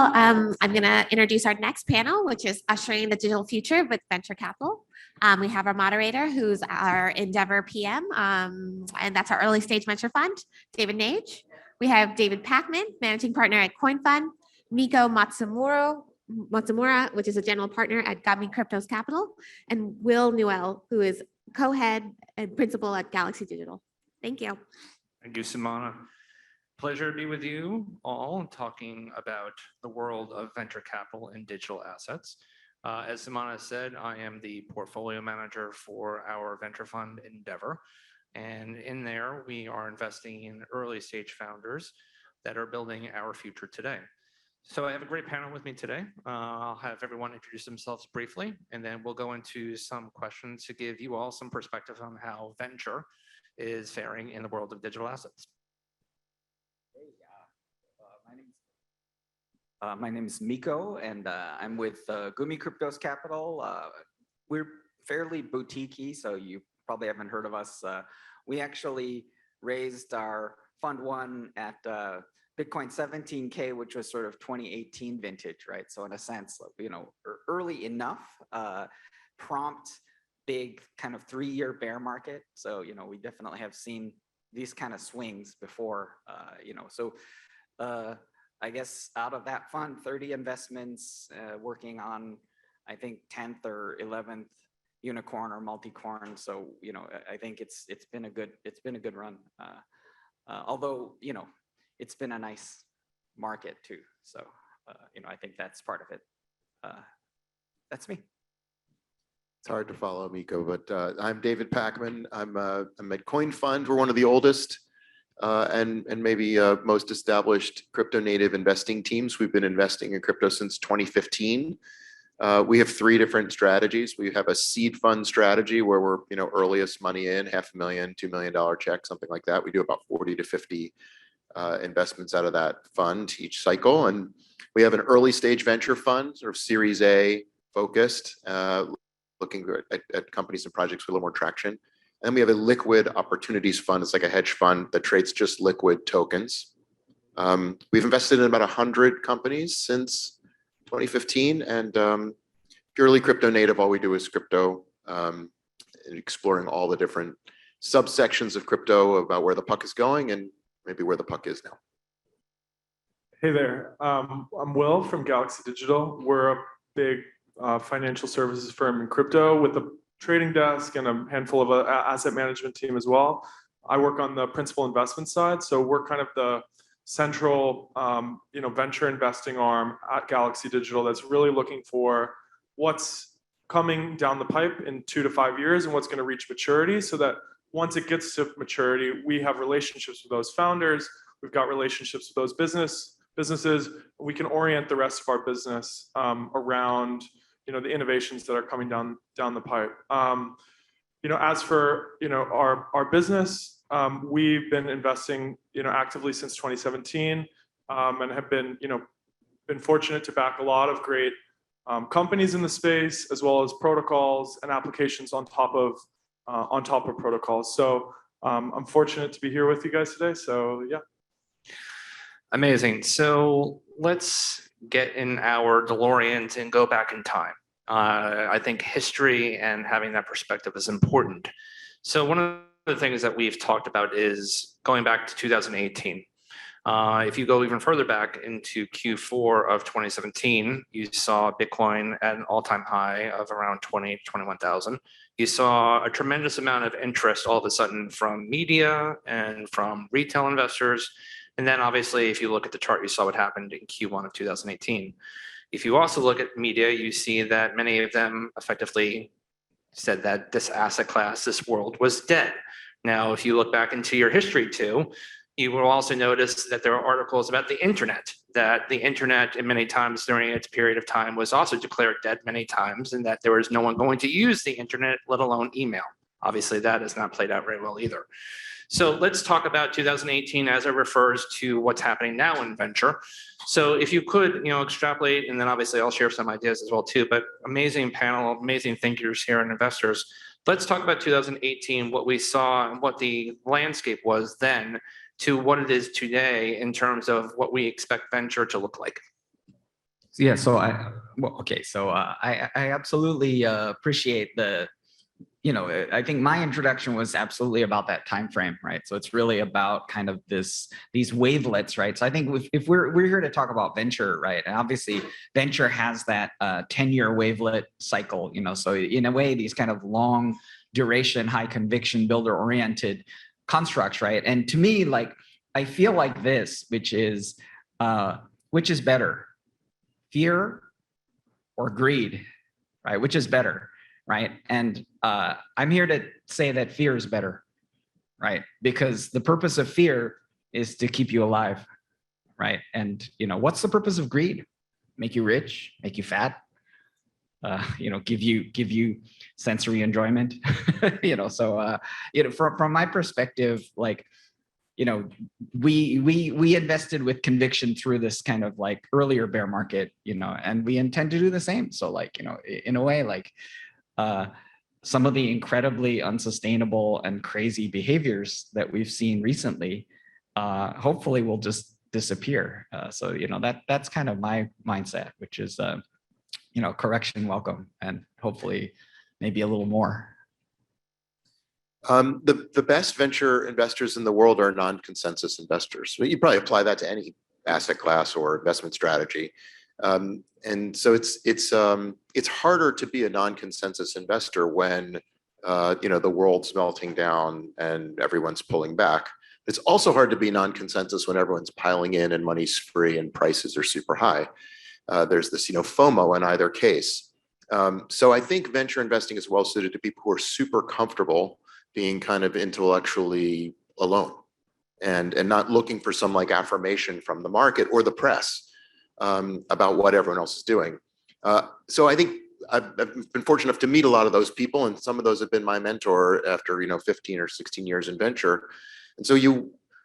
all, I'm going to introduce our next panel, which is Ushering the Digital Future with Venture Capital. We have our moderator, who's our Endeavor PM, and that's our early stage venture fund, David Nage. We have David Pakman, managing partner at CoinFund, Miko Matsumura, which is a general partner at Gumi Cryptos Capital, and Nuelle, who is co-head and principal at Galaxy Digital. Thank you. Thank you, Simona. Pleasure to be with you all talking about the world of venture capital and digital assets. As Simona said, I am the portfolio manager for our venture fund Endeavor. And in there, we are investing in early stage founders that are building our future today. So I have a great panel with me today. I'll have everyone introduce themselves briefly, and then we'll go into some questions to give you all some perspective on how venture is faring in the world of digital assets. My name is Miko, and I'm with Gumi Cryptos Capital. We're fairly boutique-y, so you probably haven't heard of us. We actually raised our Fund 1 at Bitcoin 17K, which was sort of 2018 vintage, right? So in a sense, you know, early enough, prompt, big kind of 3-year bear market. So, you know, we definitely have seen these kind of swings before, you know, so I guess out of that fund, 30 investments, working on, I think 10th or 11th unicorn or multi-corn. So, you know, I think it's been a good run. Although, you know, it's been a nice market too. So, you know, I think that's part of it. That's me. It's hard to follow, Miko, but I'm David Pakman. I'm at CoinFund. We're one of the oldest and maybe most established crypto native investing teams. We've been investing in crypto since 2015. We have 3 different strategies. We have a seed fund strategy where we're, you know, earliest money in, $500,000, $2 million check, something like that. We do about 40 to 50 investments out of that fund each cycle. And we have an early stage venture fund, sort of Series A focused, looking at companies and projects with a little more traction. And then we have a liquid opportunities fund. It's like a hedge fund that trades just liquid tokens. We've invested in about 100 companies since 2015, and purely crypto native. All we do is crypto, exploring all the different subsections of crypto about where the puck is going and maybe where the puck is now. Hey there, I'm Will from Galaxy Digital. We're a big financial services firm in crypto with a trading desk and a handful of asset management team as well. I work on the principal investment side, so we're kind of the central, you know, venture investing arm at Galaxy Digital that's really looking for what's coming down the pipe in 2 to 5 years and what's going to reach maturity, so that once it gets to maturity, we have relationships with those founders. We've got relationships with those businesses. We can orient the rest of our business around, you know, the innovations that are coming down the pipe. You know, as for, you know, our business, we've been investing, you know, actively since 2017, and have been, you know, been fortunate to back a lot of great companies in the space, as well as protocols and applications on top of protocols. So I'm fortunate to be here with you guys today. So yeah. Amazing. So let's get in our DeLoreans and go back in time. I think history and having that perspective is important. So one of the things that we've talked about is going back to 2018. If you go even further back into Q4 of 2017, you saw Bitcoin at an all-time high of around 20 to 21,000. You saw a tremendous amount of interest all of a sudden from media and from retail investors. And then obviously, if you look at the chart, you saw what happened in Q1 of 2018. If you also look at media, you see that many of them effectively said that this asset class, this world was dead. Now, if you look back into your history too, you will also notice that there are articles about the internet, that the internet in many times during its period of time was also declared dead many times, and that there was no one going to use the internet, let alone email. Obviously, that has not played out very well either. So let's talk about 2018 as it refers to what's happening now in venture. So if you could, you know, extrapolate, and then obviously I'll share some ideas as well too, but amazing panel, amazing thinkers here and investors. Let's talk about 2018, what we saw and what the landscape was then to what it is today in terms of what we expect venture to look like. Yeah, so I absolutely appreciate the, I think my introduction was absolutely about that time frame, right? So it's really about kind of these wavelets, right? So I think if we're here to talk about venture, right? And obviously venture has that 10-year wavelet cycle, so in a way, these kind of long duration, high conviction, builder oriented constructs, right? And to me, like, I feel like this, which is better, fear or greed, right? Which is better, right? And I'm here to say that fear is better, right? Because the purpose of fear is to keep you alive, right? And what's the purpose of greed? Make you rich, make you fat, give you sensory enjoyment, So from my perspective, like, we invested with conviction through this kind of like earlier bear market, and we intend to do the same. So like, in a way, like some of the incredibly unsustainable and crazy behaviors that we've seen recently, hopefully will just disappear. So that's kind of my mindset, which is correction welcome, and hopefully maybe a little more. The best venture investors in the world are non-consensus investors. You probably apply that to any asset class or investment strategy. And so it's harder to be a non-consensus investor when the world's melting down and everyone's pulling back. It's also hard to be non-consensus when everyone's piling in and money's free and prices are super high. There's this FOMO in either case. So I think venture investing is well suited to people who are super comfortable being kind of intellectually alone and not looking for some like affirmation from the market or the press about what everyone else is doing. So I think I've been fortunate enough to meet a lot of those people, and some of those have been my mentor after 15 or 16 years in venture. And so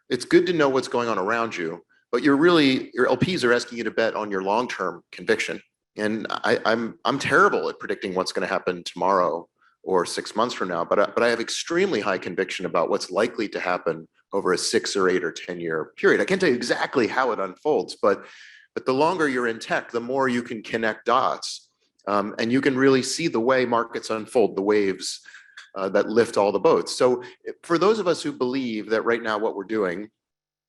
it's good to know what's going on around you, but your LPs are asking you to bet on your long-term conviction. And I'm terrible at predicting what's going to happen tomorrow or 6 months from now, but I have extremely high conviction about what's likely to happen over a 6 or 8 or 10-year period. I can't tell you exactly how it unfolds, but the longer you're in tech, the more you can connect dots, and you can really see the way markets unfold, the waves that lift all the boats. So for those of us who believe that right now what we're doing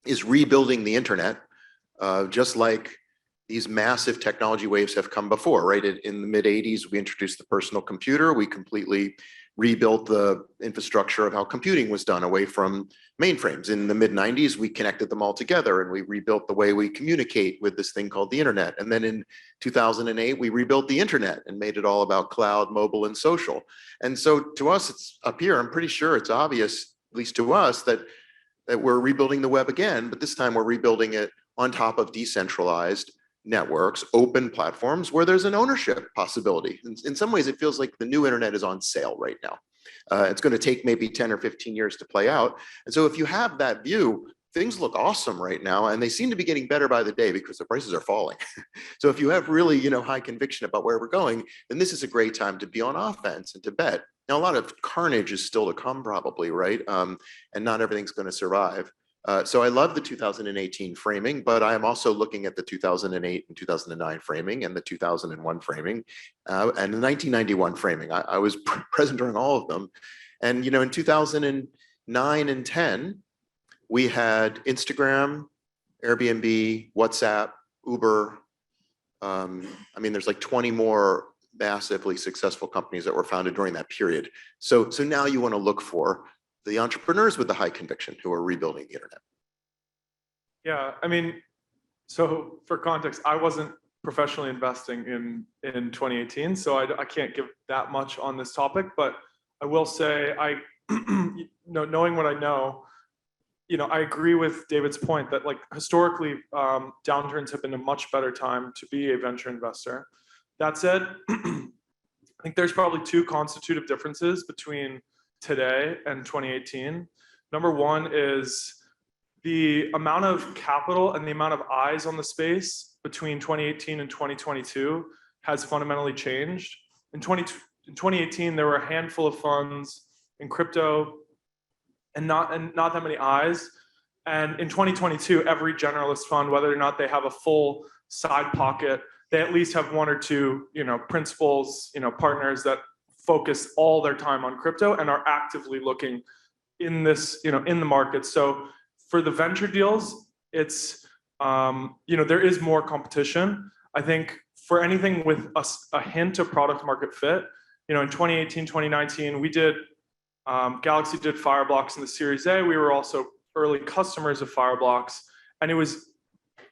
is rebuilding the internet, just like these massive technology waves have come before, right? In the mid 80s, we introduced the personal computer. We completely rebuilt the infrastructure of how computing was done away from mainframes. In the mid 90s, we connected them all together and we rebuilt the way we communicate with this thing called the internet. And then in 2008, we rebuilt the internet and made it all about cloud, mobile, and social. And so to us, it's up here. I'm pretty sure it's obvious, at least to us, that we're rebuilding the web again, but this time we're rebuilding it on top of decentralized networks, open platforms where there's an ownership possibility. In some ways, it feels like the new internet is on sale right now. It's going to take maybe 10 or 15 years to play out. And so if you have that view, things look awesome right now, and they seem to be getting better by the day because the prices are falling. So if you have really, high conviction about where we're going, then this is a great time to be on offense and to bet. Now, a lot of carnage is still to come probably, right? And not everything's going to survive. So I love the 2018 framing, but I am also looking at the 2008 and 2009 framing and the 2001 framing and the 1991 framing. I was present during all of them. And, in 2009 and 10, we had Instagram, Airbnb, WhatsApp, Uber. There's like 20 more massively successful companies that were founded during that period. So now you want to look for the entrepreneurs with the high conviction who are rebuilding the internet. Yeah, so for context, I wasn't professionally investing in 2018, so I can't give that much on this topic, but I will say knowing what I know, I agree with David's point that like historically downturns have been a much better time to be a venture investor. That said, I think there's probably two constitutive differences between today and 2018. Number one is the amount of capital and the amount of eyes on the space between 2018 and 2022 has fundamentally changed. In 2018, there were a handful of funds in crypto and not that many eyes. And in 2022, every generalist fund, whether or not they have a full side pocket they at least have one or two, principals, partners that focus all their time on crypto and are actively looking in this, in the market. So for the venture deals, it's, there is more competition. I think for anything with a hint of product market fit, in 2018, 2019, we did, Galaxy did Fireblocks in the Series A. We were also early customers of Fireblocks, and it was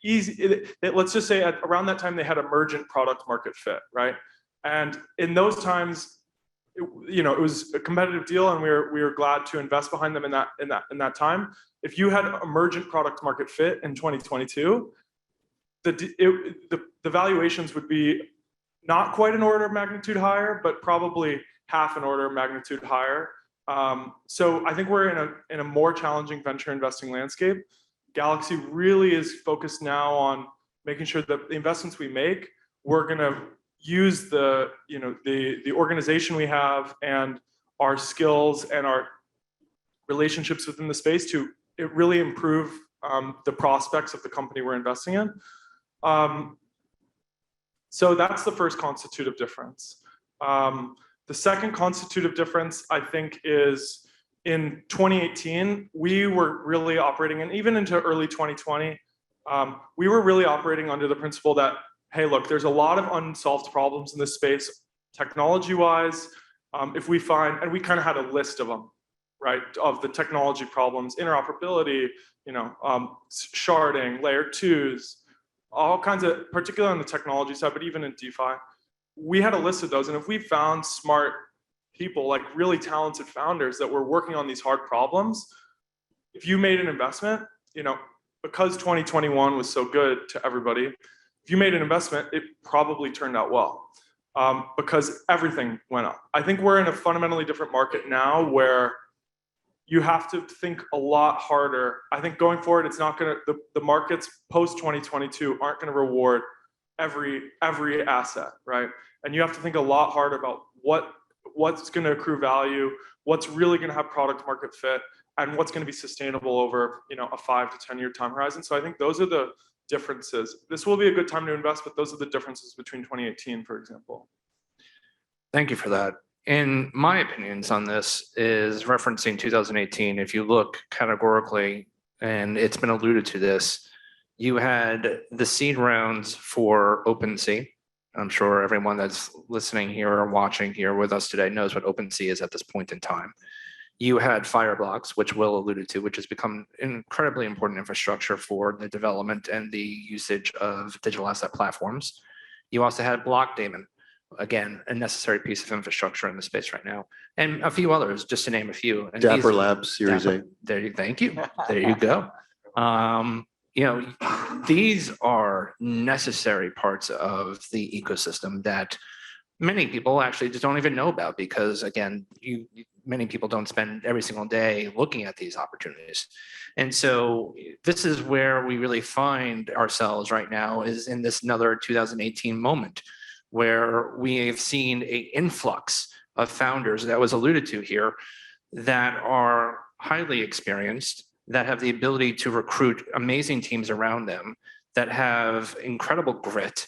easy. Let's just say around that time, they had emergent product market fit, right? And in those times, it was a competitive deal, and we were glad to invest behind them in that time. If you had emergent product market fit in 2022, the valuations would be not quite an order of magnitude higher, but probably half an order of magnitude higher. So I think we're in a more challenging venture investing landscape. Galaxy really is focused now on making sure that the investments we make, we're going to use the organization we have and our skills and our relationships within the space to really improve the prospects of the company we're investing in. So that's the first constitutive difference. The second constitutive difference, I think, is in 2018, we were really operating, and even into early 2020, we were really operating under the principle that, hey, look, there's a lot of unsolved problems in this space, technology-wise. If we find, and we kind of had a list of them, right, of the technology problems, interoperability, sharding, layer twos, all kinds of, particularly on the technology side, but even in DeFi, we had a list of those. And if we found smart people, like really talented founders that were working on these hard problems, if you made an investment, because 2021 was so good to everybody, if you made an investment, it probably turned out well, because everything went up. I think we're in a fundamentally different market now where you have to think a lot harder. I think going forward, it's not going to, the markets post 2022 aren't going to reward every asset, right? And you have to think a lot harder about what's going to accrue value, what's really going to have product market fit, and what's going to be sustainable over a 5 to 10 year time horizon. So I think those are the differences. This will be a good time to invest, but those are the differences between 2018, for example. Thank you for that. In my opinions on this is referencing 2018. If you look categorically, and it's been alluded to this, you had the seed rounds for OpenSea. I'm sure everyone that's listening here or watching here with us today knows what OpenSea is at this point in time. You had Fireblocks, which Will alluded to, which has become incredibly important infrastructure for the development and the usage of digital asset platforms. You also had Blockdaemon, again, a necessary piece of infrastructure in the space right now, and a few others, just to name a few. And Dapper Labs, Series A. Thank you. There you go. These are necessary parts of the ecosystem that many people actually just don't even know about, because again, many people don't spend every single day looking at these opportunities. And so this is where we really find ourselves right now, is in this another 2018 moment where we've seen an influx of founders that was alluded to here that are highly experienced, that have the ability to recruit amazing teams around them, that have incredible grit,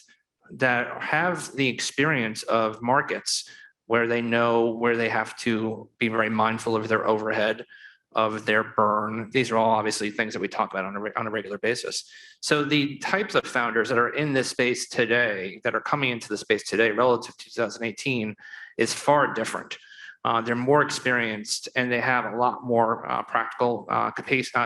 that have the experience of markets where they know where they have to be very mindful of their overhead, of their burn. These are all obviously things that we talk about on a regular basis. So the types of founders that are in this space today, that are coming into the space today relative to 2018, is far different. They're more experienced, and they have a lot more practical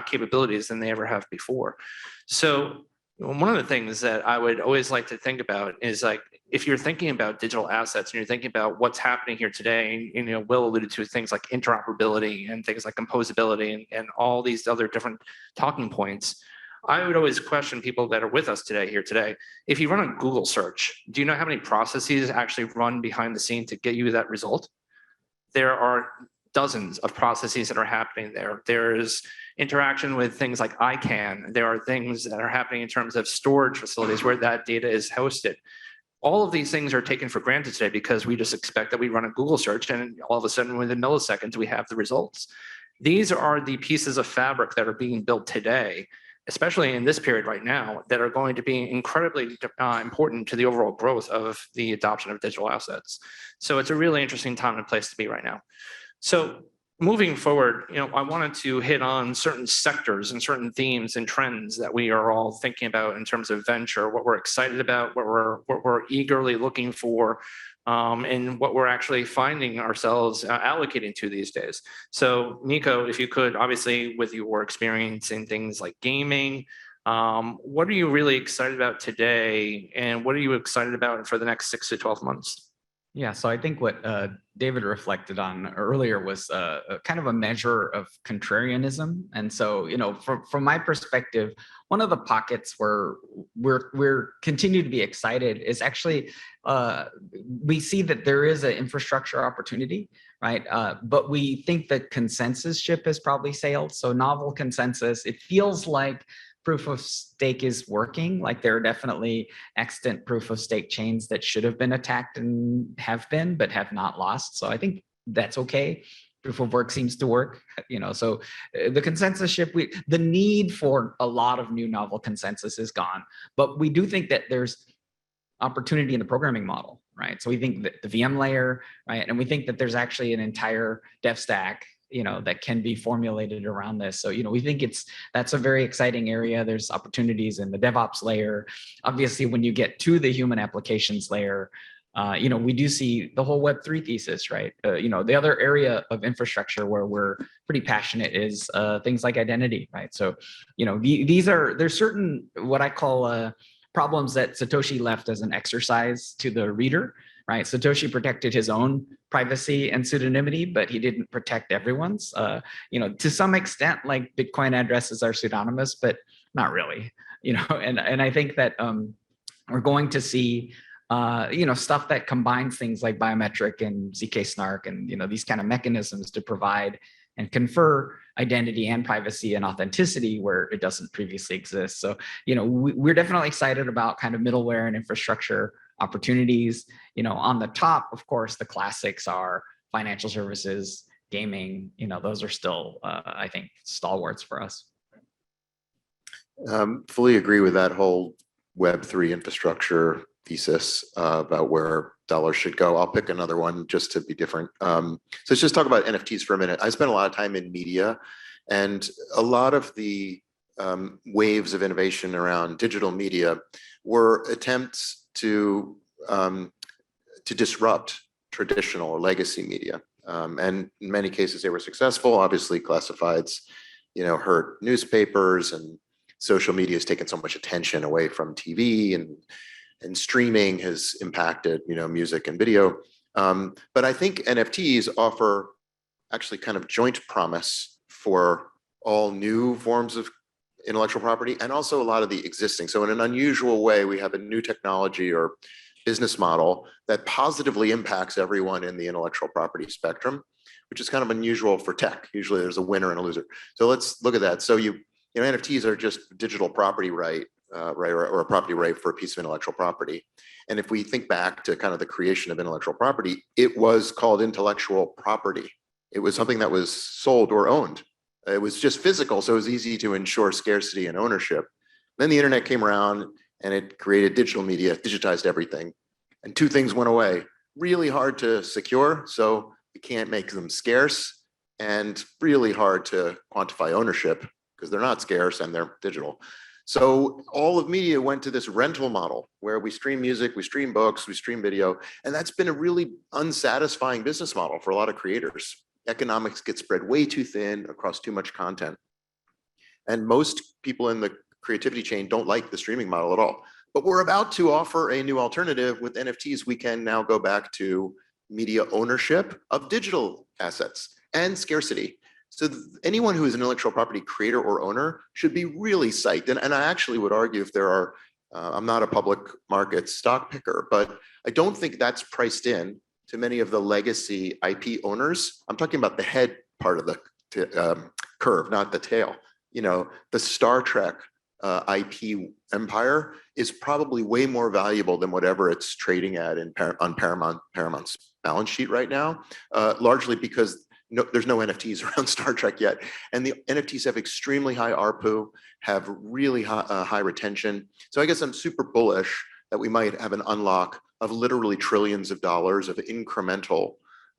capabilities than they ever have before. So one of the things that I would always like to think about is, like, if you're thinking about digital assets and you're thinking about what's happening here today, and Will alluded to things like interoperability and things like composability and all these other different talking points, I would always question people that are with us today. If you run a Google search, do you know how many processes actually run behind the scene to get you that result? There are dozens of processes that are happening there. There's interaction with things like ICANN. There are things that are happening in terms of storage facilities where that data is hosted. All of these things are taken for granted today because we just expect that we run a Google search and all of a sudden within milliseconds we have the results. These are the pieces of fabric that are being built today especially in this period right now, that are going to be incredibly important to the overall growth of the adoption of digital assets. So it's a really interesting time and place to be right now. So moving forward, I wanted to hit on certain sectors and certain themes and trends that we are all thinking about in terms of venture, what we're excited about, what we're eagerly looking for, and what we're actually finding ourselves allocating to these days. So Miko, if you could, obviously with your experience in things like gaming, what are you really excited about today, and what are you excited about for the next 6 to 12 months? Yeah, so I think what David reflected on earlier was a kind of a measure of contrarianism. And so, from my perspective, one of the pockets where we're continue to be excited is actually we see that there is an infrastructure opportunity, right? But we think the consensus ship has probably sailed. So novel consensus, it feels like proof of stake is working. Like there are definitely extant proof of stake chains that should have been attacked and have been, but have not lost. So I think that's okay. Proof of work seems to work, so the consensus ship, the need for a lot of new novel consensus is gone, but we do think that there's opportunity in the programming model, right? So we think that the VM layer, right? And we think that there's actually an entire dev stack that can be formulated around this. So, we think that's a very exciting area. There's opportunities in the DevOps layer. Obviously, when you get to the human applications layer, we do see the whole Web3 thesis, right? The other area of infrastructure where we're pretty passionate is things like identity, right? So, there's certain what I call problems that Satoshi left as an exercise to the reader, right? Satoshi protected his own privacy and pseudonymity, but he didn't protect everyone's. To some extent, like Bitcoin addresses are pseudonymous, but not really. And I think that we're going to see stuff that combines things like biometric and ZK snark and these kind of mechanisms to provide and confer identity and privacy and authenticity where it doesn't previously exist. So, we're definitely excited about kind of middleware and infrastructure opportunities. On the top, of course, the classics are financial services, gaming, those are still, I think, stalwarts for us. Fully agree with that whole Web3 infrastructure thesis about where dollars should go. I'll pick another one just to be different. So let's just talk about NFTs for a minute. I spent a lot of time in media, and a lot of the waves of innovation around digital media were attempts to disrupt traditional or legacy media. And in many cases, they were successful. Obviously, classifieds, hurt newspapers, and social media has taken so much attention away from TV, and streaming has impacted, music and video. But I think NFTs offer actually kind of joint promise for all new forms of intellectual property and also a lot of the existing. So in an unusual way, we have a new technology or business model that positively impacts everyone in the intellectual property spectrum, which is kind of unusual for tech. Usually there's a winner and a loser. So let's look at that. So NFTs are just digital property right, or a property right for a piece of intellectual property. And if we think back to kind of the creation of intellectual property, it was called intellectual property. It was something that was sold or owned. It was just physical, so it was easy to ensure scarcity and ownership. Then the internet came around and it created digital media, digitized everything. And two things went away. Really hard to secure, so we can't make them scarce, and really hard to quantify ownership because they're not scarce and they're digital. So all of media went to this rental model where we stream music, we stream books, we stream video, and that's been a really unsatisfying business model for a lot of creators. Economics get spread way too thin across too much content. And most people in the creativity chain don't like the streaming model at all. But we're about to offer a new alternative with NFTs. We can now go back to media ownership of digital assets and scarcity. So anyone who is an intellectual property creator or owner should be really psyched. And I actually would argue if there are, I'm not a public market stock picker, but I don't think that's priced in to many of the legacy IP owners. I'm talking about the head part of the curve, not the tail. The Star Trek IP empire is probably way more valuable than whatever it's trading at on Paramount's balance sheet right now, largely because there's no NFTs around Star Trek yet. And the NFTs have extremely high ARPU, have really high retention. So I guess I'm super bullish that we might have an unlock of literally trillions of dollars of incremental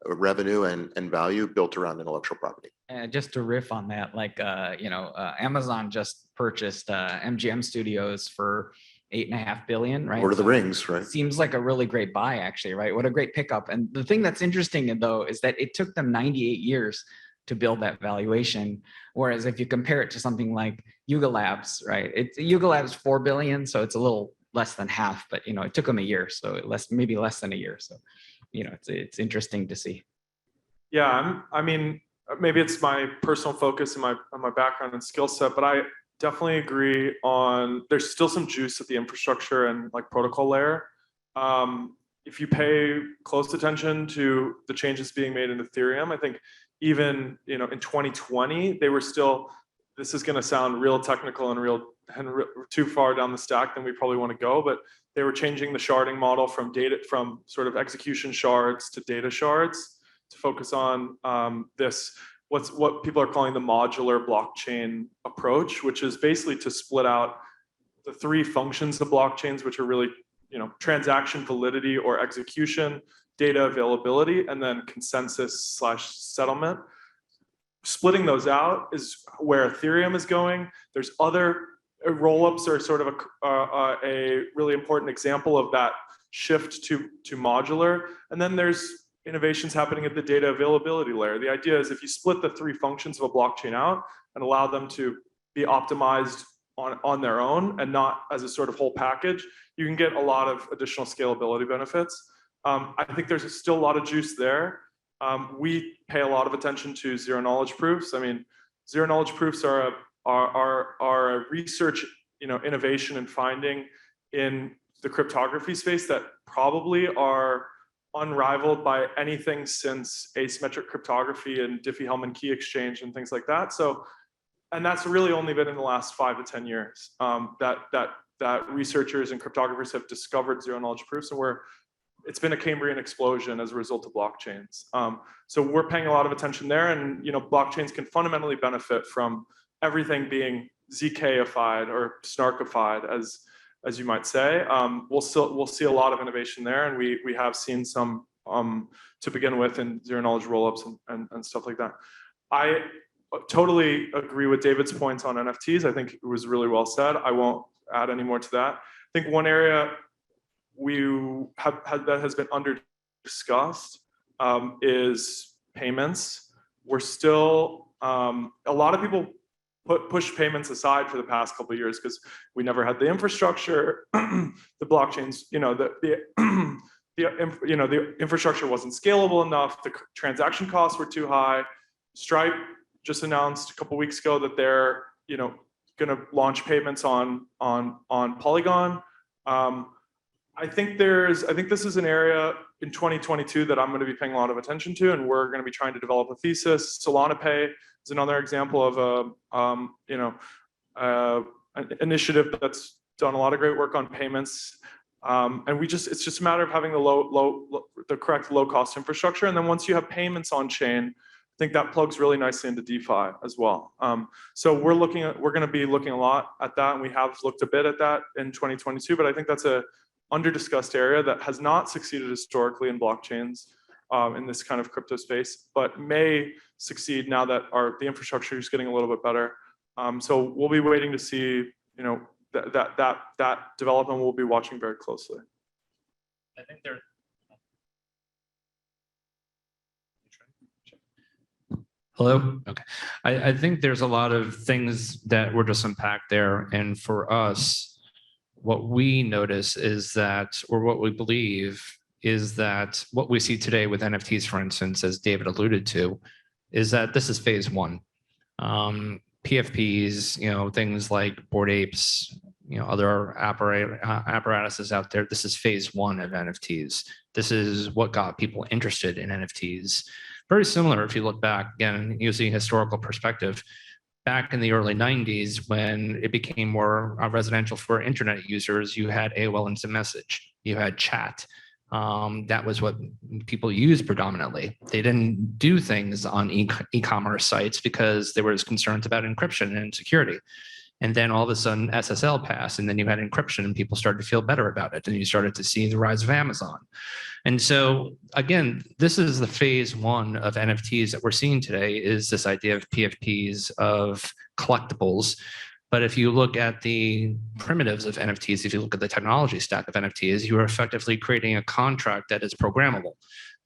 revenue and value built around intellectual property. And just to riff on that, like, Amazon just purchased MGM Studios for $8.5 billion, right? Lord of the Rings, right? Seems like a really great buy, actually, right? What a great pickup. And the thing that's interesting, though, is that it took them 98 years to build that valuation. Whereas if you compare it to something like Yuga Labs, right? Yuga Labs 4 billion, so it's a little less than half, but it took them a year, so maybe less than a year. So, it's interesting to see. Yeah, I mean, maybe it's my personal focus and my background and skill set, but I definitely agree on there's still some juice at the infrastructure and like protocol layer. If you pay close attention to the changes being made in Ethereum, I think even in 2020 they were still. This is going to sound real technical and too far down the stack than we probably want to go, but they were changing the sharding model from sort of execution shards to data shards to focus on what people are calling the modular blockchain approach, which is basically to split out the three functions of blockchains, which are really, transaction validity or execution, data availability, and then consensus/settlement. Splitting those out is where Ethereum is going. There's other rollups are sort of a really important example of that shift to modular. And then there's innovations happening at the data availability layer. The idea is if you split the three functions of a blockchain out and allow them to be optimized on their own and not as a sort of whole package, you can get a lot of additional scalability benefits. I think there's still a lot of juice there. We pay a lot of attention to zero knowledge proofs. I mean, zero knowledge proofs are a research, innovation and finding in the cryptography space that probably are unrivaled by anything since asymmetric cryptography and Diffie-Hellman key exchange and things like that. So, and that's really only been in the last 5 to 10 years that researchers and cryptographers have discovered zero knowledge proofs, and it's been a Cambrian explosion as a result of blockchains. So we're paying a lot of attention there, and blockchains can fundamentally benefit from everything being ZK-ified or snarkified, as you might say. We'll see a lot of innovation there, and we have seen some to begin with in zero knowledge rollups and stuff like that. I totally agree with David's points on NFTs. I think it was really well said. I won't add any more to that. I think one area that has been under discussed is payments. We're still a lot of people push payments aside for the past couple of years because we never had the infrastructure. The blockchains, the infrastructure wasn't scalable enough. The transaction costs were too high. Stripe just announced a couple of weeks ago that they're going to launch payments on Polygon. I think this is an area in 2022 that I'm going to be paying a lot of attention to, and we're going to be trying to develop a thesis. Solana Pay is another example of an initiative that's done a lot of great work on payments. And it's just a matter of having the correct low cost infrastructure. And then once you have payments on chain, I think that plugs really nicely into DeFi as well. So we're going to be looking a lot at that, and we have looked a bit at that in 2022. But I think that's a under-discussed area that has not succeeded historically in blockchains in this kind of crypto space, but may succeed now that the infrastructure is getting a little bit better. So we'll be waiting to see, that development. We'll be watching very closely. I think there. Hello? Okay. I think there's a lot of things that were just unpacked there. And for us, what we notice is that, or what we believe is that what we see today with NFTs, for instance, as David alluded to, is that this is phase one. PFPs, things like Bored Apes, other apparatuses out there. This is phase one of NFTs. This is what got people interested in NFTs. Very similar if you look back, again, using historical perspective, back in the early 90s when it became more residential for internet users, you had AOL Instant Message, you had chat. That was what people used predominantly. They didn't do things on e-commerce sites because there was concerns about encryption and security. And then all of a sudden SSL passed, and then you had encryption, and people started to feel better about it. And you started to see the rise of Amazon. And so again, this is the phase one of NFTs that we're seeing today, is this idea of PFPs, of collectibles. But if you look at the primitives of NFTs, if you look at the technology stack of NFTs, you are effectively creating a contract that is programmable.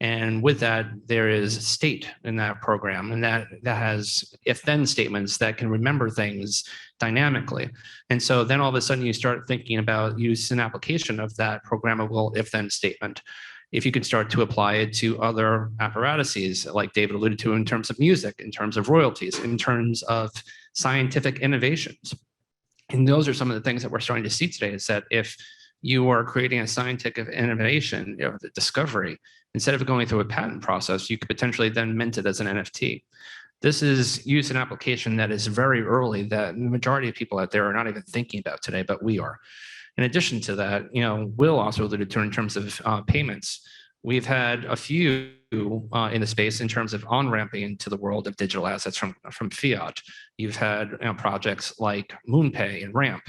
And with that, there is state in that program, and that has if-then statements that can remember things dynamically. And so then all of a sudden you start thinking about use and application of that programmable if-then statement. If you can start to apply it to other apparatuses, like David alluded to, in terms of music, in terms of royalties, in terms of scientific innovations. And those are some of the things that we're starting to see today, is that if you are creating a scientific innovation, the discovery, instead of going through a patent process, you could potentially then mint it as an NFT. This is use and application that is very early, that the majority of people out there are not even thinking about today, but we are. In addition to that, Will also alluded to in terms of payments. We've had a few in the space in terms of on-ramping into the world of digital assets from fiat. You've had projects like MoonPay and Ramp.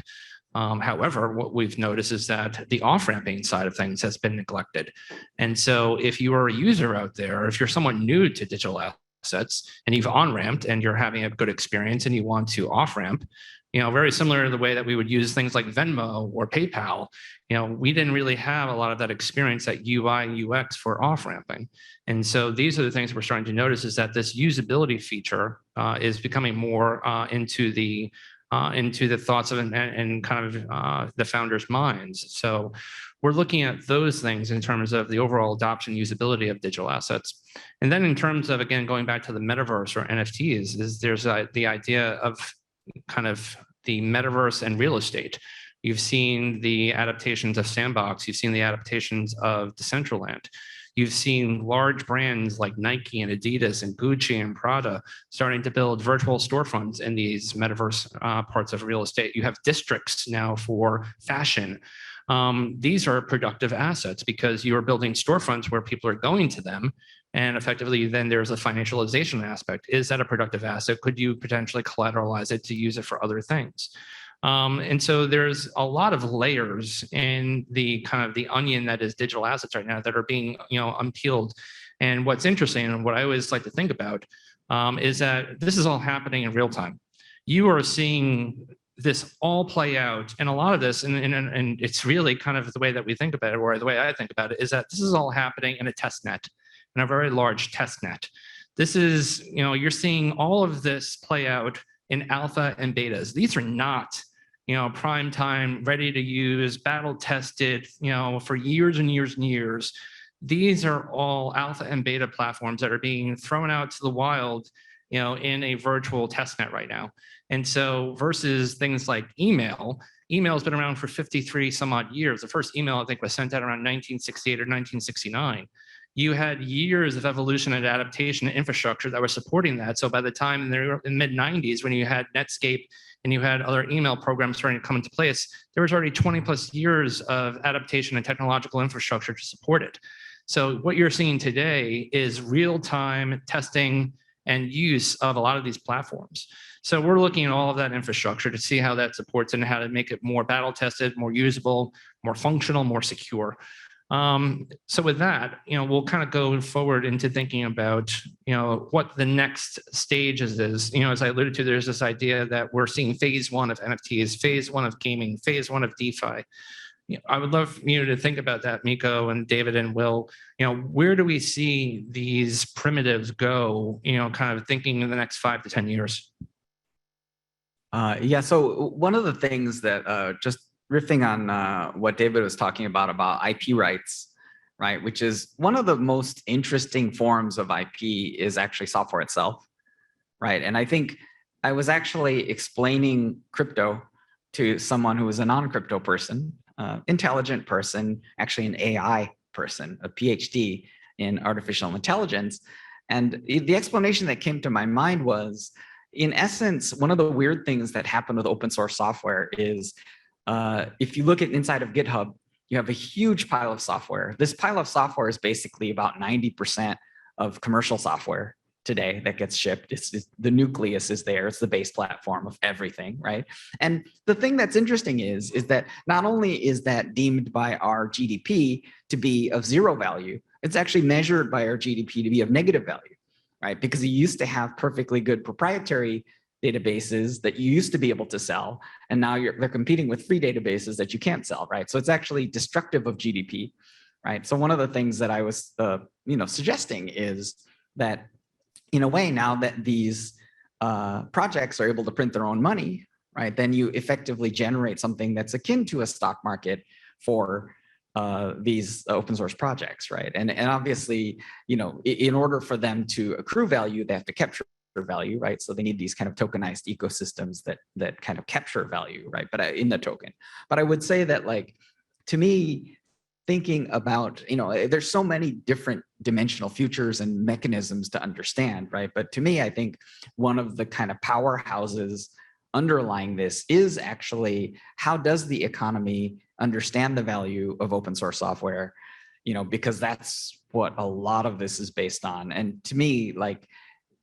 However, what we've noticed is that the off-ramping side of things has been neglected. And so if you are a user out there, if you're someone new to digital assets and you've on-ramped and you're having a good experience and you want to off-ramp, very similar to the way that we would use things like Venmo or PayPal, we didn't really have a lot of that experience, that UI, UX for off-ramping. And so these are the things we're starting to notice, is that this usability feature is becoming more into the thoughts of and kind of the founders' minds. So we're looking at those things in terms of the overall adoption usability of digital assets. And then in terms of, again, going back to the metaverse or NFTs, is there's the idea of kind of the metaverse and real estate. You've seen the adaptations of Sandbox. You've seen the adaptations of Decentraland. You've seen large brands like Nike and Adidas and Gucci and Prada starting to build virtual storefronts in these metaverse parts of real estate. You have districts now for fashion. These are productive assets because you are building storefronts where people are going to them. And effectively, then there's a financialization aspect. Is that a productive asset? Could you potentially collateralize it to use it for other things? And so there's a lot of layers in the kind of the onion that is digital assets right now that are being, unpeeled. And what's interesting, and what I always like to think about, is that this is all happening in real time. You are seeing this all play out, and a lot of this, and it's really kind of the way that we think about it, or the way I think about it, is that this is all happening in a test net, in a very large test net. This is, you're seeing all of this play out in alpha and betas. These are not, prime time, ready to use, battle tested, for years and years and years. These are all alpha and beta platforms that are being thrown out to the wild, in a virtual test net right now. And so versus things like email has been around for 53 some odd years. The first email, I think, was sent out around 1968 or 1969. You had years of evolution and adaptation and infrastructure that were supporting that. So by the time in the mid 90s, when you had Netscape and you had other email programs starting to come into place, there was already 20 plus years of adaptation and technological infrastructure to support it. So what you're seeing today is real-time testing and use of a lot of these platforms. So we're looking at all of that infrastructure to see how that supports and how to make it more battle tested, more usable, more functional, more secure. So with that, we'll kind of go forward into thinking about, what the next stage is. As I alluded to, there's this idea that we're seeing phase one of NFTs, phase one of gaming, phase one of DeFi. I would love you to think about that, Miko and David and Will. Where do we see these primitives go, kind of thinking in the next 5 to 10 years? So one of the things that just riffing on what David was talking about IP rights, right? Which is one of the most interesting forms of IP is actually software itself, right? And I think I was actually explaining crypto to someone who was a non-crypto person, intelligent person, actually an AI person, a PhD in artificial intelligence. And the explanation that came to my mind was, in essence, one of the weird things that happened with open source software is if you look at inside of GitHub, you have a huge pile of software. This pile of software is basically about 90% of commercial software today that gets shipped. It's the nucleus is there. It's the base platform of everything, right? And the thing that's interesting is that not only is that deemed by our GDP to be of zero value, it's actually measured by our GDP to be of negative value, right? Because you used to have perfectly good proprietary databases that you used to be able to sell, and now they're competing with free databases that you can't sell, right? So it's actually destructive of GDP, right? So one of the things that I was, suggesting is that, in a way, now that these projects are able to print their own money, right, then you effectively generate something that's akin to a stock market for these open source projects, right? And obviously, in order for them to accrue value, they have to capture value, right? So they need these kind of tokenized ecosystems that kind of capture value, right? But in the token. But I would say that, like, to me, thinking about, there's so many different dimensional futures and mechanisms to understand, right? But to me, I think one of the kind of powerhouses underlying this is actually, how does the economy understand the value of open source software? Because that's what a lot of this is based on. And to me, like,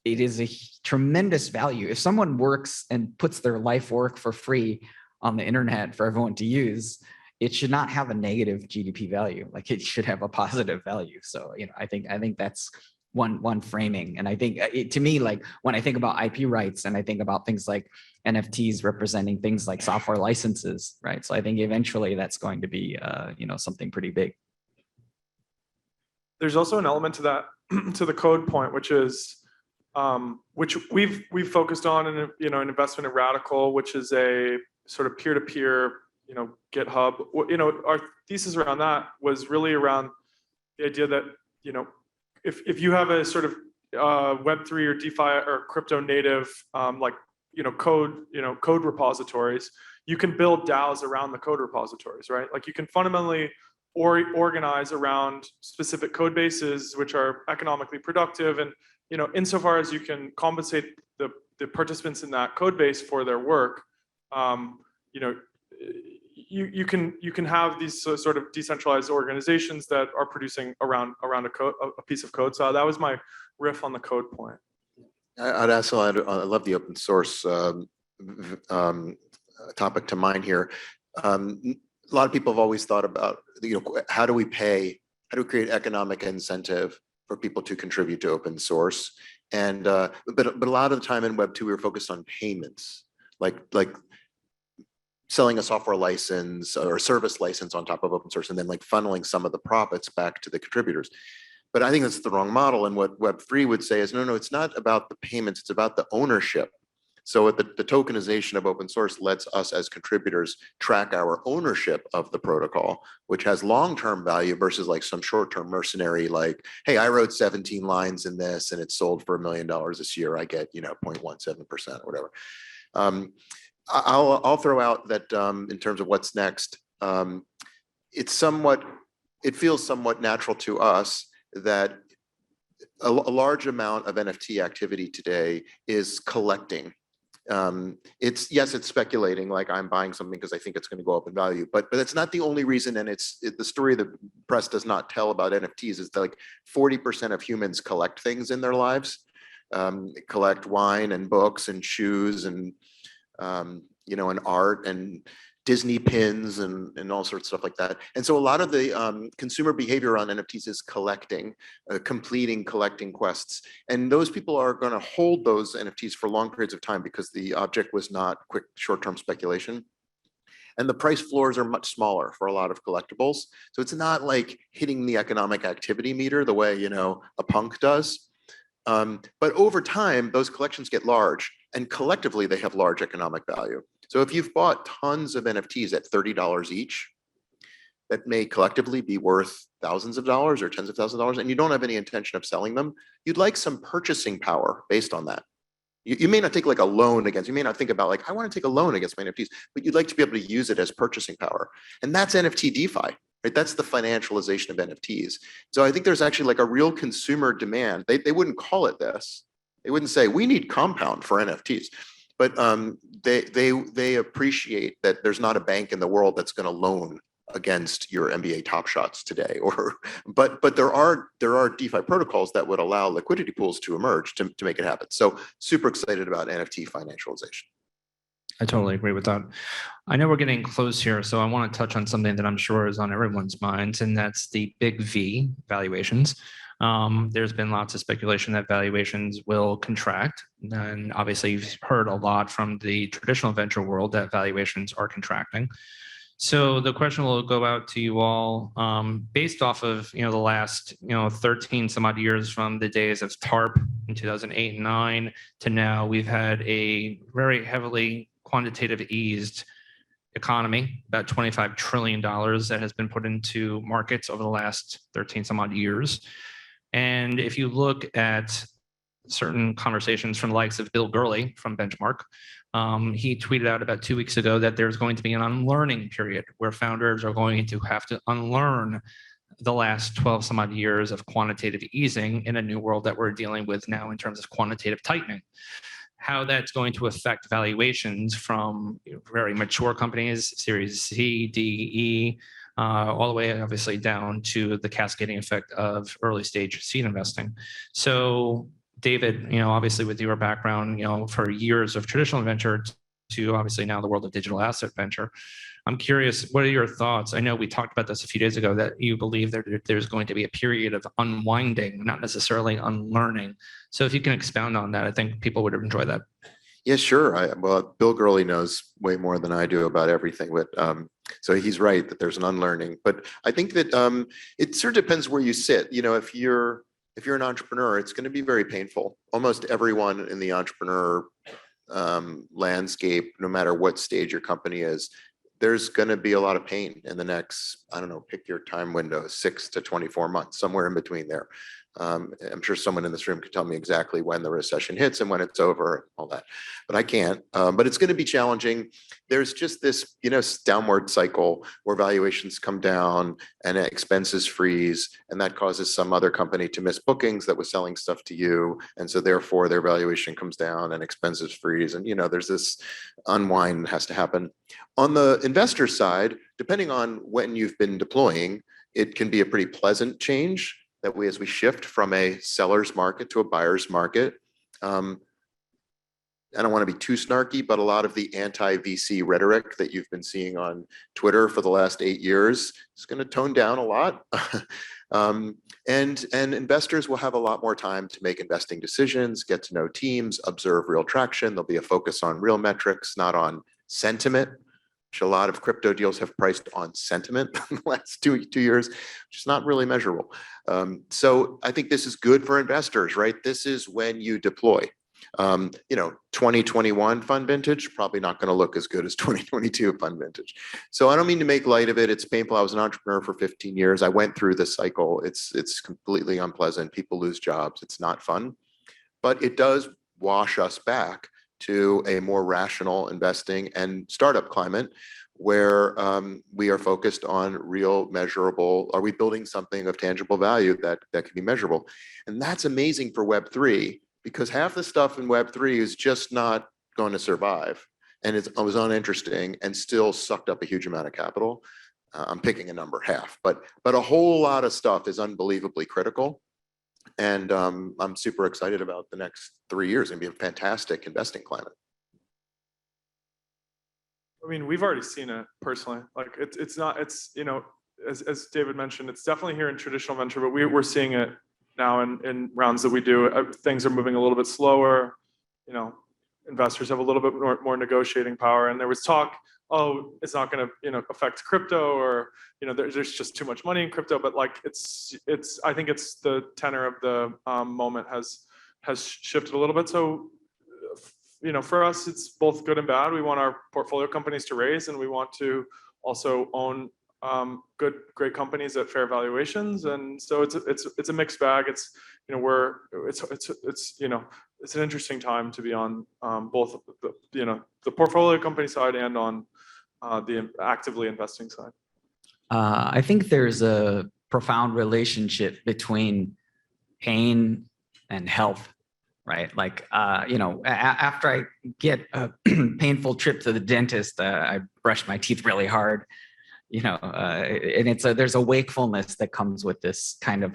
it is a tremendous value. If someone works and puts their life work for free on the internet for everyone to use, it should not have a negative GDP value. Like, it should have a positive value. So, I think that's one framing. And I think to me, like, when I think about IP rights and I think about things like NFTs representing things like software licenses, right? So I think eventually that's going to be, something pretty big. There's also an element to that, to the code point, which is, which we've focused on in an investment in Radical, which is a sort of peer-to-peer, GitHub. Our thesis around that was really around the idea that, if you have a sort of Web3 or DeFi or crypto native, code repositories, you can build DAOs around the code repositories, right? Like, you can fundamentally organize around specific code bases which are economically productive, and insofar as you can compensate the participants in that code base for their work, you can have these sort of decentralized organizations that are producing around a piece of code. So that was my riff on the code point. I love the open source topic to mind here. A lot of people have always thought about, how do we create economic incentive for people to contribute to open source? And but a lot of the time in Web2, we were focused on payments, like selling a software license or a service license on top of open source, and then like funneling some of the profits back to the contributors. But I think that's the wrong model. And what Web3 would say is, no, it's not about the payments, it's about the ownership. So the tokenization of open source lets us as contributors track our ownership of the protocol, which has long-term value versus like some short-term mercenary, like, hey, I wrote 17 lines in this and it sold for $1 million this year, I get 0.17% or whatever. I'll throw out that in terms of what's next, it feels somewhat natural to us that a large amount of NFT activity today is collecting. It's speculating, like, I'm buying something because I think it's going to go up in value, but it's not the only reason. And the story the press does not tell about NFTs is that like 40% of humans collect things in their lives, collect wine and books and shoes and and art and Disney pins and all sorts of stuff like that. And so a lot of the consumer behavior on NFTs is collecting, collecting quests. And those people are going to hold those NFTs for long periods of time because the object was not quick short-term speculation. And the price floors are much smaller for a lot of collectibles. So it's not like hitting the economic activity meter the way, a punk does. But over time, those collections get large, and collectively they have large economic value. So if you've bought tons of NFTs at $30 each, that may collectively be worth thousands of dollars or tens of thousands of dollars, and you don't have any intention of selling them, you'd like some purchasing power based on that. You may not take like a loan against, you may not think about like, I want to take a loan against my NFTs, but you'd like to be able to use it as purchasing power. And that's NFT DeFi, right? That's the financialization of NFTs. So I think there's actually like a real consumer demand. They wouldn't call it this. They wouldn't say, we need compound for NFTs. But they appreciate that there's not a bank in the world that's going to loan against your NBA Top Shots today, but there are DeFi protocols that would allow liquidity pools to emerge to make it happen. So super excited about NFT financialization. I totally agree with that. I know we're getting close here, so I want to touch on something that I'm sure is on everyone's minds, and that's the big V, valuations. There's been lots of speculation that valuations will contract. And obviously you've heard a lot from the traditional venture world that valuations are contracting. So the question will go out to you all, based off of, the last, 13 some odd years from the days of TARP in 2008 and 9 to now. We've had a very heavily quantitative eased economy, about $25 trillion that has been put into markets over the last 13 some odd years. And if you look at certain conversations from the likes of Bill Gurley from Benchmark, he tweeted out about 2 weeks ago that there's going to be an unlearning period where founders are going to have to unlearn the last 12 some odd years of quantitative easing in a new world that we're dealing with now in terms of quantitative tightening. How that's going to affect valuations from very mature companies, Series C, D, E, all the way obviously down to the cascading effect of early stage seed investing. So David, obviously with your background, for years of traditional venture to obviously now the world of digital asset venture, I'm curious, what are your thoughts? I know we talked about this a few days ago, that you believe that there's going to be a period of unwinding, not necessarily unlearning. So if you can expound on that, I think people would enjoy that. Yeah, sure. Well, Bill Gurley knows way more than I do about everything, but so he's right that there's an unlearning. But I think that it sort of depends where you sit. If you're an entrepreneur, it's going to be very painful. Almost everyone in the entrepreneur landscape, no matter what stage your company is, there's going to be a lot of pain in the next, I don't know, pick your time window, 6 to 24 months, somewhere in between there. I'm sure someone in this room could tell me exactly when the recession hits and when it's over and all that, but I can't. But it's going to be challenging. There's just this, downward cycle where valuations come down and expenses freeze, and that causes some other company to miss bookings that was selling stuff to you, and so therefore their valuation comes down and expenses freeze, and there's this unwind that has to happen. On the investor side, depending on when you've been deploying, it can be a pretty pleasant change that as we shift from a seller's market to a buyer's market. I don't want to be too snarky, but a lot of the anti-VC rhetoric that you've been seeing on Twitter for the last 8 years is going to tone down a lot. And investors will have a lot more time to make investing decisions, get to know teams, observe real traction. There'll be a focus on real metrics, not on sentiment, which a lot of crypto deals have priced on sentiment in the last two years, which is not really measurable. So I think this is good for investors, right? This is when you deploy. 2021 fund vintage, probably not going to look as good as 2022 fund vintage. So I don't mean to make light of it. It's painful. I was an entrepreneur for 15 years. I went through this cycle. It's completely unpleasant. People lose jobs. It's not fun, but it does wash us back to a more rational investing and startup climate where we are focused on real measurable, are we building something of tangible value that can be measurable? And that's amazing for Web3, because half the stuff in Web3 is just not going to survive. And it was uninteresting and still sucked up a huge amount of capital. I'm picking a number, half, but a whole lot of stuff is unbelievably critical. And I'm super excited about the next 3 years. It's gonna be a fantastic investing climate. I mean, we've already seen it personally. Like it's as David mentioned, it's definitely here in traditional venture, but we're seeing it now in rounds that we do. Things are moving a little bit slower. Investors have a little bit more negotiating power. And there was talk, oh, it's not going to affect crypto, or there's just too much money in crypto. But like I think it's the tenor of the moment has shifted a little bit. So for us, it's both good and bad. We want our portfolio companies to raise, and we want to also own great companies at fair valuations. And so it's a mixed bag. It's an interesting time to be on both the portfolio company side and on the actively investing side. I think there's a profound relationship between pain and health, right? Like, after I get a painful trip to the dentist, I brush my teeth really hard. and there's a wakefulness that comes with this kind of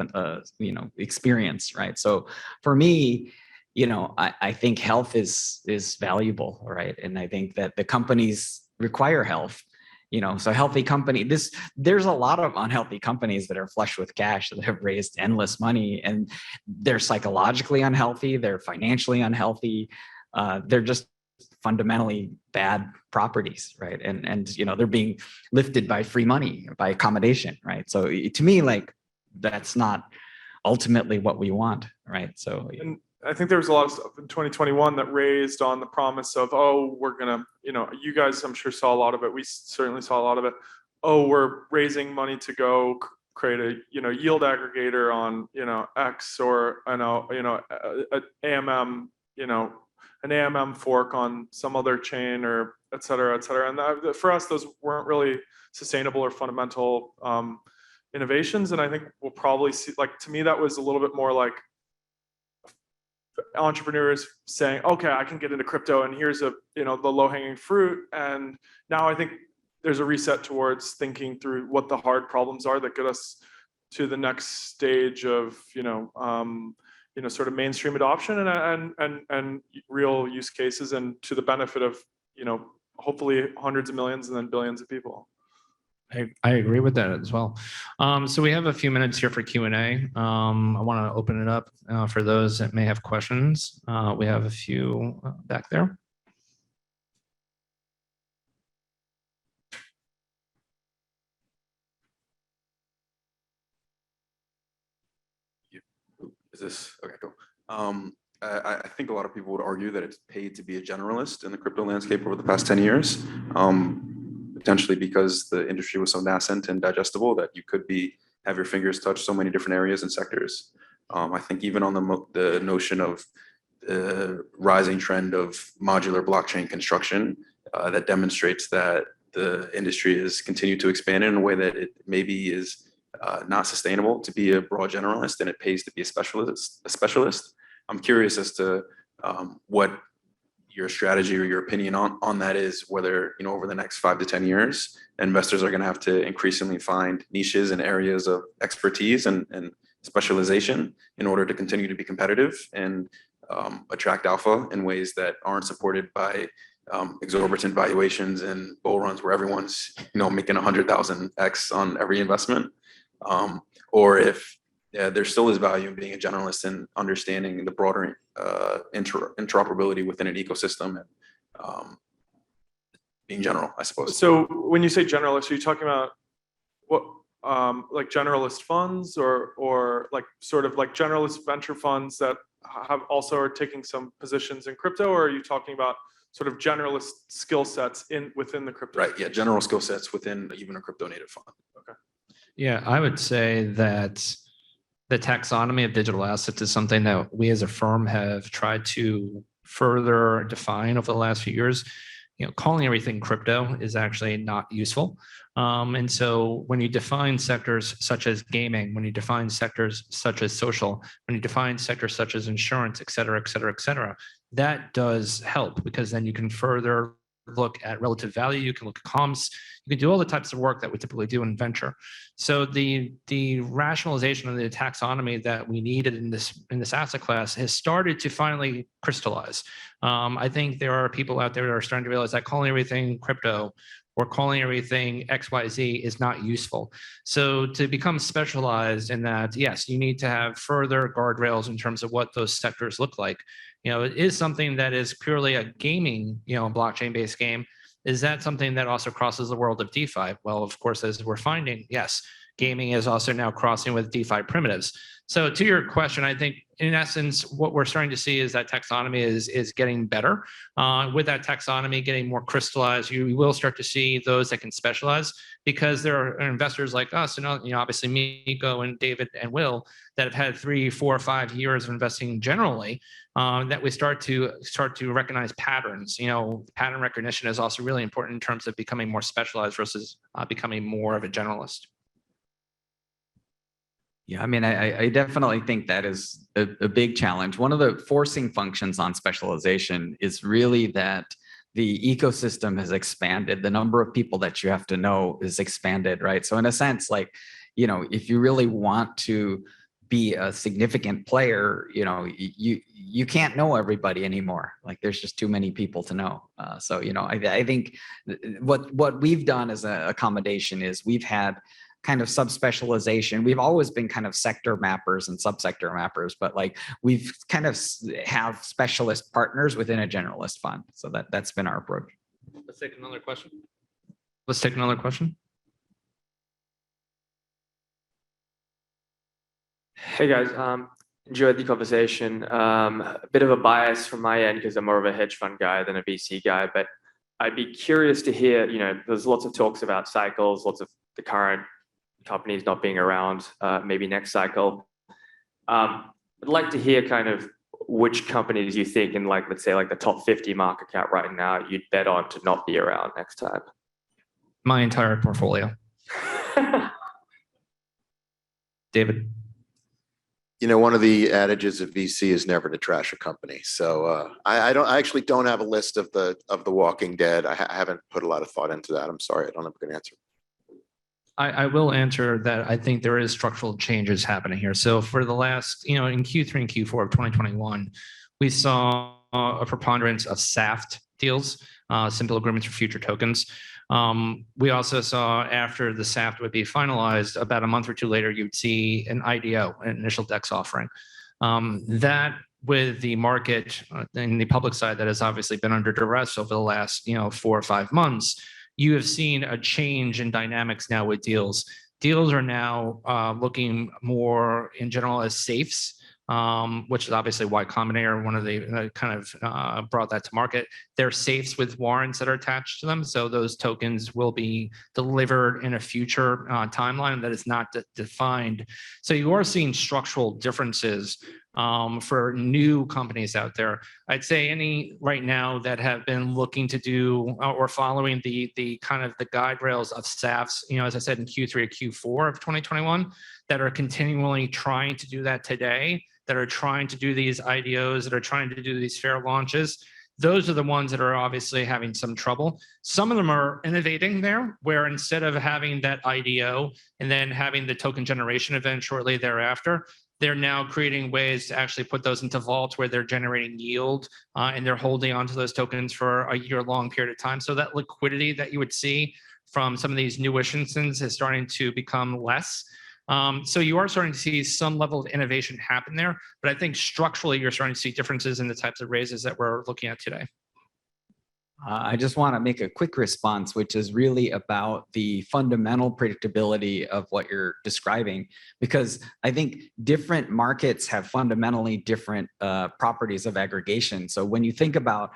experience, right? So for me, I think health is valuable, right? And I think that the companies require health. So healthy company, there's a lot of unhealthy companies that are flush with cash that have raised endless money, and they're psychologically unhealthy, they're financially unhealthy, they're just fundamentally bad properties, right? And they're being lifted by free money, by accommodation, right? So to me, like, that's not ultimately what we want, right? So And I think there was a lot of stuff in 2021 that raised on the promise of, oh, we're gonna, you guys, I'm sure saw a lot of it. We certainly saw a lot of it. Oh, we're raising money to go create a, yield aggregator on, X, or AMM, an AMM fork on some other chain, or et cetera, et cetera. And for us, those weren't really sustainable or fundamental innovations. And I think we'll probably see, like, to me, that was a little bit more like entrepreneurs saying, okay, I can get into crypto, and here's the low hanging fruit. And now I think there's a reset towards thinking through what the hard problems are that get us to the next stage of, sort of mainstream adoption and real use cases, and to the benefit of, hopefully hundreds of millions and then billions of people. I agree with that as well. So we have a few minutes here for Q&A. I want to open it up for those that may have questions. We have a few back there. Is this okay? Cool. I think a lot of people would argue that it's paid to be a generalist in the crypto landscape over the past 10 years. Potentially because the industry was so nascent and digestible that you could have your fingers touch so many different areas and sectors. I think even on the notion of the rising trend of modular blockchain construction, that demonstrates that the industry has continued to expand in a way that it maybe is not sustainable to be a broad generalist, and it pays to be a specialist. I'm curious as to what your strategy or your opinion on that is, whether, over the next 5 to 10 years, investors are going to have to increasingly find niches and areas of expertise and specialization in order to continue to be competitive and attract alpha in ways that aren't supported by exorbitant valuations and bull runs where everyone's, making 100,000x on every investment, or if there still is value in being a generalist and understanding the broader interoperability within an ecosystem and being general, I suppose. So when you say generalist, are you talking about what, like generalist funds, or like sort of like generalist venture funds that are taking some positions in crypto, or are you talking about sort of generalist skill sets within the crypto? Right. Yeah. General skill sets within even a crypto native fund. Okay. Yeah, I would say that the taxonomy of digital assets is something that we as a firm have tried to further define over the last few years. Calling everything crypto is actually not useful. And so when you define sectors such as gaming, when you define sectors such as social, when you define sectors such as insurance, et cetera, et cetera, et cetera, that does help, because then you can further look at relative value, you can look at comps, you can do all the types of work that we typically do in venture. So the rationalization of the taxonomy that we needed in this asset class has started to finally crystallize. I think there are people out there that are starting to realize that calling everything crypto or calling everything XYZ is not useful. So to become specialized in that, yes, you need to have further guardrails in terms of what those sectors look like. It is something that is purely a gaming, blockchain-based game. Is that something that also crosses the world of DeFi? Well, of course, as we're finding, yes, gaming is also now crossing with DeFi primitives. So to your question, I think in essence, what we're starting to see is that taxonomy is getting better. With that taxonomy getting more crystallized, you will start to see those that can specialize, because there are investors like us, and obviously Miko and David and Will, that have had 3, 4, 5 years of investing generally, that we start to recognize patterns. Pattern recognition is also really important in terms of becoming more specialized versus becoming more of a generalist. Yeah, I mean, I definitely think that is a big challenge. One of the forcing functions on specialization is really that the ecosystem has expanded. The number of people that you have to know is expanded, right? So in a sense, like, you know, if you really want to be a significant player, you know, you can't know everybody anymore. Like there's just too many people to know. So, you know, I think what we've done as an accommodation is we've had kind of subspecialization. We've always been kind of sector mappers and subsector mappers, but like we've kind of have specialist partners within a generalist fund. So that's been our approach. Let's take another question. Let's take another question. Hey guys, enjoyed the conversation. A bit of a bias from my end because I'm more of a hedge fund guy than a VC guy, but I'd be curious to hear, you know, there's lots of talks about cycles, lots of the current companies not being around, maybe next cycle. I'd like to hear kind of which companies you think in like, let's say like the top 50 market cap right now, you'd bet on to not be around next time. My entire portfolio. David. You know, one of the adages of VC is never to trash a company. So I actually don't have a list of the Walking Dead. I haven't put a lot of thought into that. I'm sorry, I don't have a good answer. I will answer that. I think there is structural changes happening here. So for the last, you know, in Q3 and Q4 of 2021, we saw a preponderance of SAFT deals, simple agreements for future tokens. We also saw after the SAFT would be finalized, about a month or two later, you'd see an IDO, an initial DEX offering. That with the market in the public side that has obviously been under duress over the last, you know, 4 or 5 months, you have seen a change in dynamics now with deals. Deals are now looking more in general as safes, which is obviously Y Combinator, one of the kind of brought that to market. They're safes with warrants that are attached to them. So those tokens will be delivered in a future timeline that is not defined. So you are seeing structural differences for new companies out there. I'd say any right now that have been looking to do or following the kind of the guide rails of SAFs, you know, as I said, in Q3 or Q4 of 2021, that are continually trying to do that today, that are trying to do these IDOs, that are trying to do these fair launches. Those are the ones that are obviously having some trouble. Some of them are innovating there, where instead of having that IDO and then having the token generation event shortly thereafter, they're now creating ways to actually put those into vaults where they're generating yield and they're holding onto those tokens for a year-long period of time. So that liquidity that you would see from some of these new issuances is starting to become less. So you are starting to see some level of innovation happen there, but I think structurally you're starting to see differences in the types of raises that we're looking at today. I just want to make a quick response, which is really about the fundamental predictability of what you're describing, because I think different markets have fundamentally different properties of aggregation. So when you think about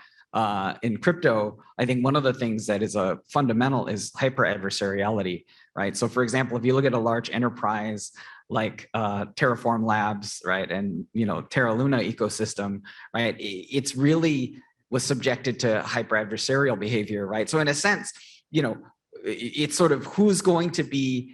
in crypto, I think one of the things that is a fundamental is hyper adversariality, right? So for example, if you look at a large enterprise like Terraform Labs, right, and you know Terra Luna ecosystem, right, it's really was subjected to hyper adversarial behavior, right? So in a sense, you know, it's sort of who's going to be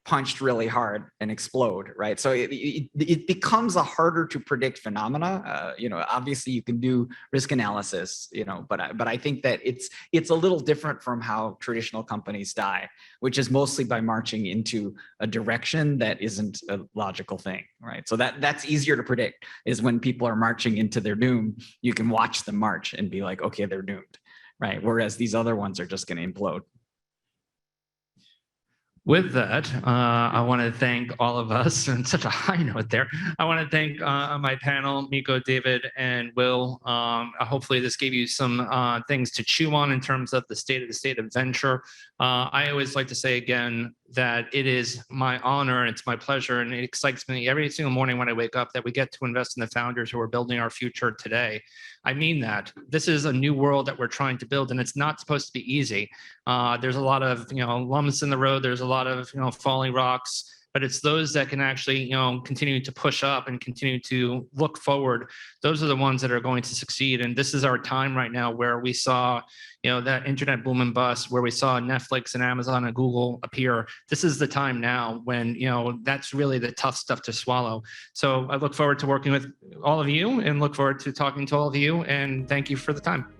punched really hard and explode, right? So it becomes a harder to predict phenomena. You know, obviously you can do risk analysis, you know, but I think that it's a little different from how traditional companies die, which is mostly by marching into a direction that isn't a logical thing, right? So that's easier to predict, is when people are marching into their doom, you can watch them march and be like, okay, they're doomed, right? Whereas these other ones are just going to implode. With that, I want to thank all of us, and such a high note there. I want to thank my panel, Miko, David, and Will. Hopefully this gave you some things to chew on in terms of the state of venture. I always like to say again that it is my honor, and it's my pleasure, and it excites me every single morning when I wake up that we get to invest in the founders who are building our future today. I mean that. This is a new world that we're trying to build, and it's not supposed to be easy. There's a lot of, you know, lumps in the road. There's a lot of, you know, falling rocks, but it's those that can actually, you know, continue to push up and continue to look forward. Those are the ones that are going to succeed. And this is our time right now where we saw, you know, that internet boom and bust, where we saw Netflix and Amazon and Google appear. This is the time now when, you know, that's really the tough stuff to swallow. So I look forward to working with all of you and look forward to talking to all of you. And thank you for the time.